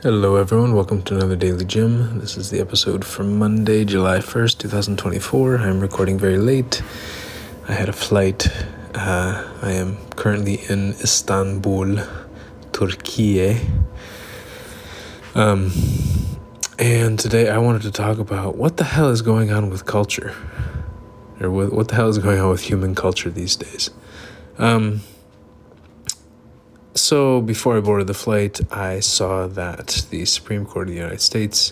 Hello everyone, welcome to another Daily Gym. This is the episode for Monday, July 1st, 2024. I'm recording very late. I had a flight. I am currently in Istanbul, Turkey. And today I wanted to talk about what the hell is going on with culture. Or what the hell is going on with human culture these days. So before I boarded the flight, I saw that the Supreme Court of the United States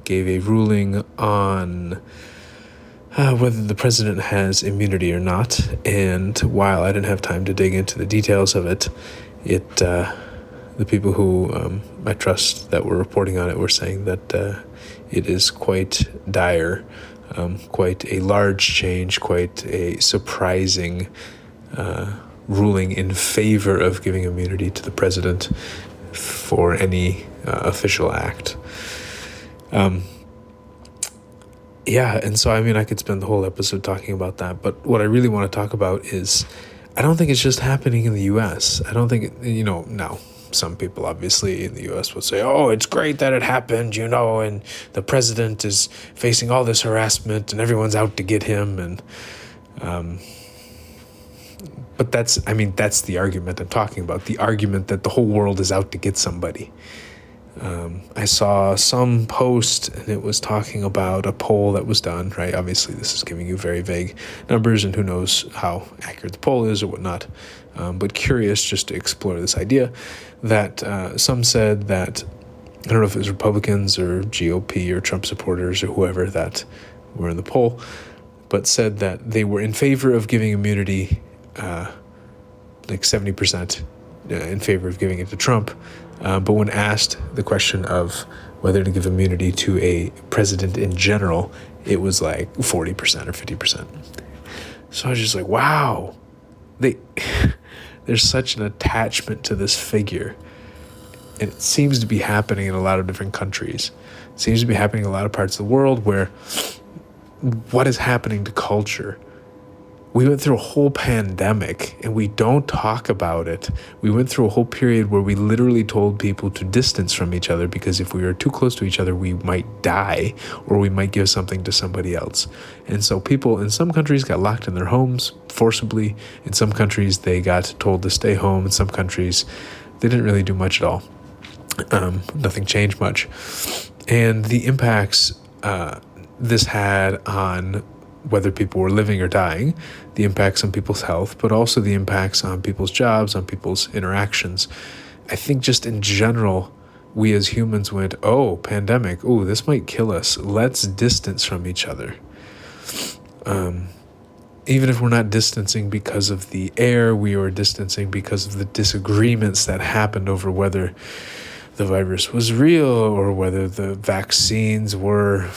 gave a ruling on whether the president has immunity or not. And while I didn't have time to dig into the details of it, the people who I trust that were reporting on it were saying that it is quite dire, quite a large change, quite a surprising ruling in favor of giving immunity to the president for any official act. And so, I could spend the whole episode talking about that, but what I really want to talk about is, I don't think it's just happening in the U.S. I don't think, now, some people obviously in the U.S. would say, oh, it's great that it happened, and the president is facing all this harassment and everyone's out to get him, and but that's the argument I'm talking about, the argument that the whole world is out to get somebody. I saw some post, and it was talking about a poll that was done, right? Obviously, this is giving you very vague numbers, and who knows how accurate the poll is or whatnot. But curious just to explore this idea that some said that, I don't know if it was Republicans or GOP or Trump supporters or whoever that were in the poll, but said that they were in favor of giving immunity, like 70% in favor of giving it to Trump. But when asked the question of whether to give immunity to a president in general, it was like 40% or 50%. So I was just like, wow, there's such an attachment to this figure. And it seems to be happening in a lot of different countries. It seems to be happening in a lot of parts of the world where what is happening to culture? We went through a whole pandemic and we don't talk about it. We went through a whole period where we literally told people to distance from each other because if we were too close to each other, we might die or we might give something to somebody else. And so people in some countries got locked in their homes forcibly. In some countries, they got told to stay home. In some countries, they didn't really do much at all. Nothing changed much. And the impacts this had on whether people were living or dying, the impacts on people's health, but also the impacts on people's jobs, on people's interactions. I think just in general, we as humans went, oh, pandemic, oh, this might kill us. Let's distance from each other. Even if we're not distancing because of the air, we were distancing because of the disagreements that happened over whether the virus was real or whether the vaccines were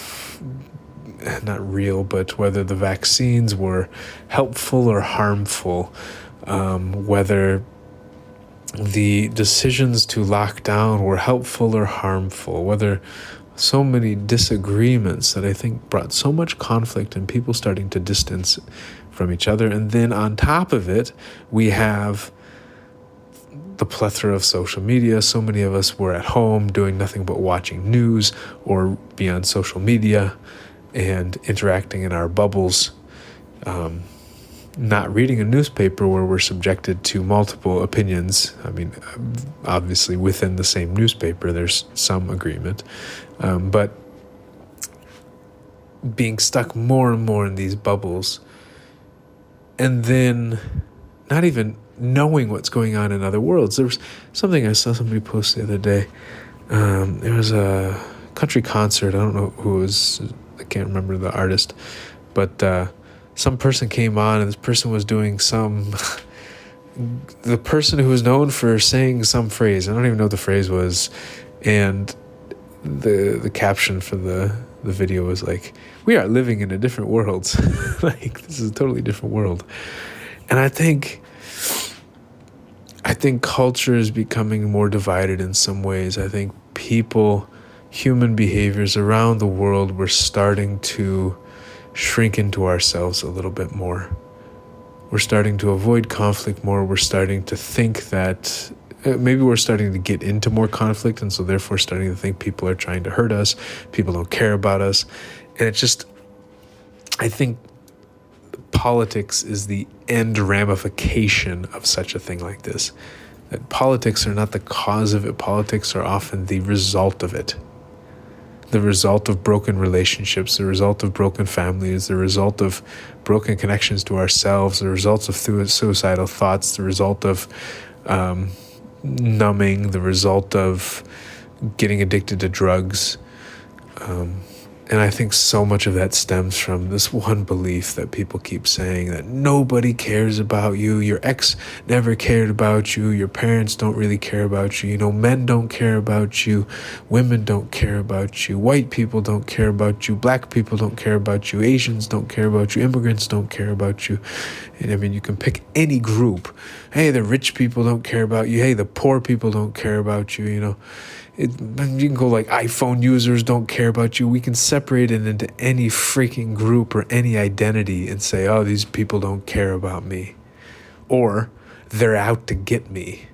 not real, but whether the vaccines were helpful or harmful, whether the decisions to lock down were helpful or harmful, whether so many disagreements that I think brought so much conflict and people starting to distance from each other. And then on top of it, we have the plethora of social media. So many of us were at home doing nothing but watching news or be on social media and interacting in our bubbles, not reading a newspaper where we're subjected to multiple opinions. Obviously within the same newspaper, there's some agreement, but being stuck more and more in these bubbles, and then not even knowing what's going on in other worlds. There was something I saw somebody post the other day. There was a country concert. I don't know who it was. I can't remember the artist, but some person came on and this person was doing the person who was known for saying some phrase, I don't even know what the phrase was, and the caption for the video was like, we are living in a different world. Like, this is a totally different world. And I think culture is becoming more divided in some ways. I think human behaviors around the world, we're starting to shrink into ourselves a little bit more. We're starting to avoid conflict more. We're starting to think that maybe we're starting to get into more conflict, and so therefore starting to think people are trying to hurt us, people don't care about us. And it's just, I think politics is the end ramification of such a thing like this. That politics are not the cause of it. Politics are often the result of it. The result of broken relationships, the result of broken families, the result of broken connections to ourselves, the results of suicidal thoughts, the result of numbing, the result of getting addicted to drugs. And I think so much of that stems from this one belief that people keep saying, that nobody cares about you, your ex never cared about you, your parents don't really care about you, men don't care about you, women don't care about you, white people don't care about you, black people don't care about you, Asians don't care about you, immigrants don't care about you. And I mean, you can pick any group. Hey, the rich people don't care about you. Hey, the poor people don't care about you, You can go like iPhone users don't care about you. We can separate it into any freaking group or any identity and say, oh, these people don't care about me. Or they're out to get me.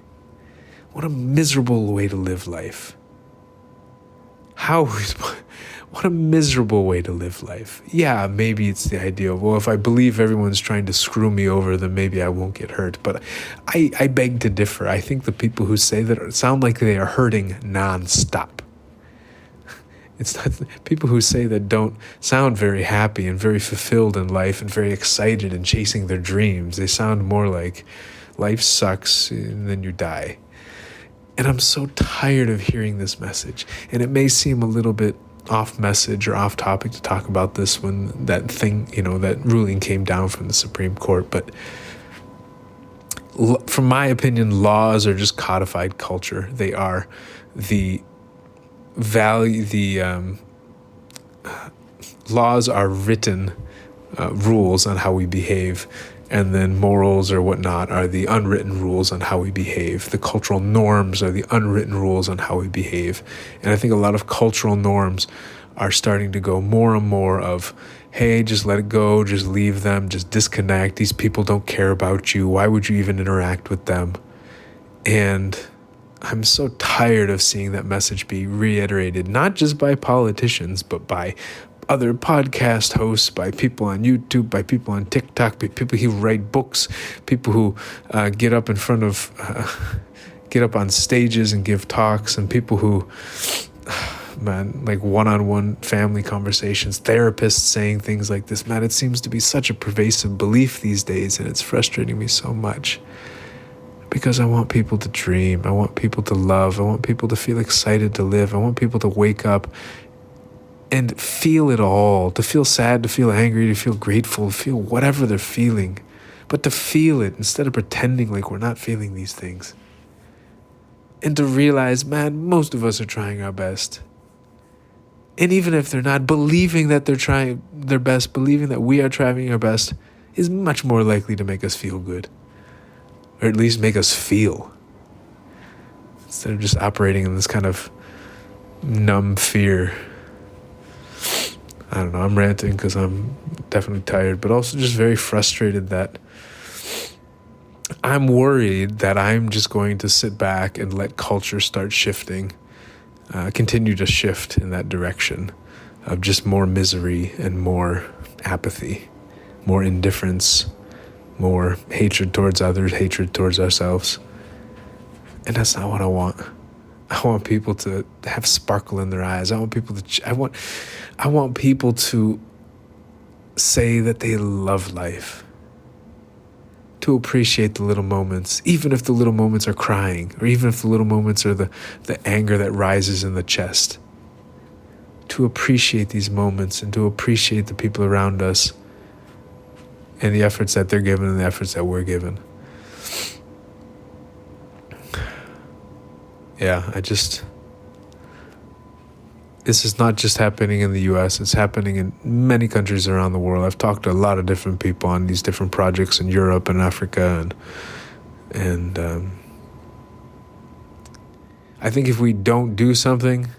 What a miserable way to live life. What a miserable way to live life. Yeah, maybe it's the idea of, well, if I believe everyone's trying to screw me over, then maybe I won't get hurt. But I beg to differ. I think the people who say that sound like they are hurting nonstop. It's not people who say that don't sound very happy and very fulfilled in life and very excited and chasing their dreams. They sound more like life sucks and then you die. And I'm so tired of hearing this message. And it may seem a little bit off message or off topic to talk about this when that thing, that ruling came down from the Supreme Court. But from my opinion, laws are just codified culture. They are laws are written rules on how we behave. And then morals or whatnot are the unwritten rules on how we behave. The cultural norms are the unwritten rules on how we behave. And I think a lot of cultural norms are starting to go more and more of, hey, just let it go, just leave them, just disconnect. These people don't care about you. Why would you even interact with them? And I'm so tired of seeing that message be reiterated, not just by politicians, but by other podcast hosts, by people on YouTube, by people on TikTok, by people who write books, people who get up on stages and give talks, and people who, like one-on-one family conversations, therapists saying things like this. Man, it seems to be such a pervasive belief these days, and it's frustrating me so much. Because I want people to dream, I want people to love, I want people to feel excited to live, I want people to wake up and feel it all, to feel sad, to feel angry, to feel grateful, to feel whatever they're feeling, but to feel it instead of pretending like we're not feeling these things. And to realize, man, most of us are trying our best. And even if they're not, believing that they're trying their best, believing that we are trying our best is much more likely to make us feel good. Or at least make us feel. Instead of just operating in this kind of numb fear. I don't know, I'm ranting because I'm definitely tired, but also just very frustrated that I'm worried that I'm just going to sit back and let culture start shifting, continue to shift in that direction of just more misery and more apathy, more indifference, more hatred towards others, hatred towards ourselves. And that's not what I want. I want people to have sparkle in their eyes. I want people to say that they love life, to appreciate the little moments, even if the little moments are crying, or even if the little moments are the anger that rises in the chest. To appreciate these moments and to appreciate the people around us and the efforts that they're given and the efforts that we're given. Yeah, this is not just happening in the U.S., it's happening in many countries around the world. I've talked to a lot of different people on these different projects in Europe and Africa, and I think if we don't do something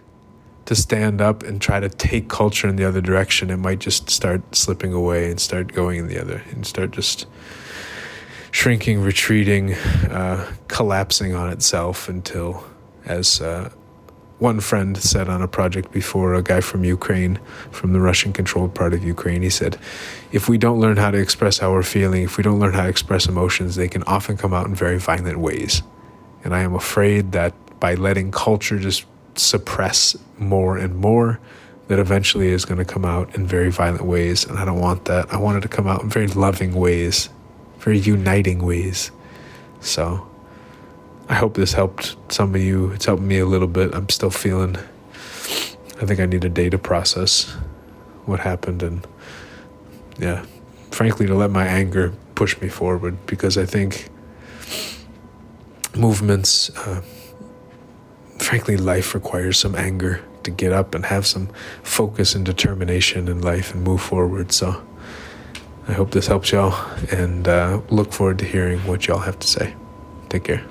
to stand up and try to take culture in the other direction, it might just start slipping away and start going in the other, and start just shrinking, retreating, collapsing on itself until, as one friend said on a project before, a guy from Ukraine, from the Russian-controlled part of Ukraine, he said, if we don't learn how to express how we're feeling, if we don't learn how to express emotions, they can often come out in very violent ways. And I am afraid that by letting culture just suppress more and more, that eventually is going to come out in very violent ways. And I don't want that. I want it to come out in very loving ways, very uniting ways. So I hope this helped some of you. It's helped me a little bit. I'm still feeling, I think I need a day to process what happened. And yeah, frankly, to let my anger push me forward, because I think movements, frankly, life requires some anger to get up and have some focus and determination in life and move forward. So I hope this helps y'all, and look forward to hearing what y'all have to say. Take care.